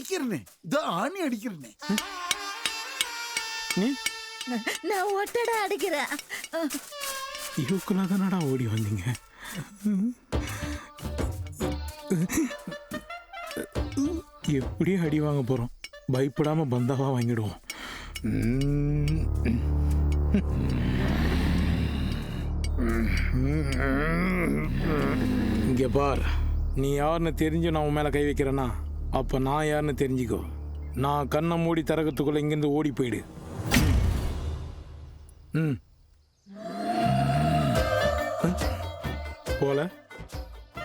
அடிக்கிறனே, ஆணி அடிக்கிறனே. நீ நான் ஒட்டடை அடிக்கிறேன். இதுக்குள்ள தானடா ஓடி வந்தீங்க? எப்படி அடி வாங்க போறோம்? பயப்படாம பந்தாவா வாங்கிடுவோம். இங்க பார், நீ யாருன்னு தெரிஞ்சு நான் உன் மேல கை வைக்கிறேன்னா அப்ப நான் யாருன்னு தெரிஞ்சுக்கோ. நான் கண்ணை மூடி திறக்கிறதுக்குள்ள இங்கிருந்து ஓடி போயிடு. போல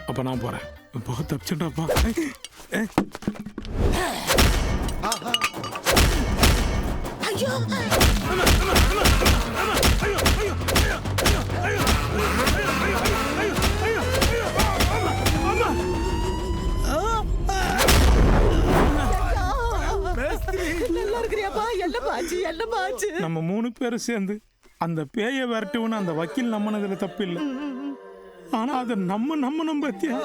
அப்ப நான் போறேன். போ, தப்பிச்சுட்டாப்பா. ஐயோ நல்லா இருக்கிறியாப்பா? எல்லமாச்சு. நம்ம 3 பேரும் சேர்ந்து அந்த பேயை விரட்டுன்னு அந்த வக்கீல் நம்பினதுல தப்பு இல்லை. ஆனா அதை நம்ம பத்தியா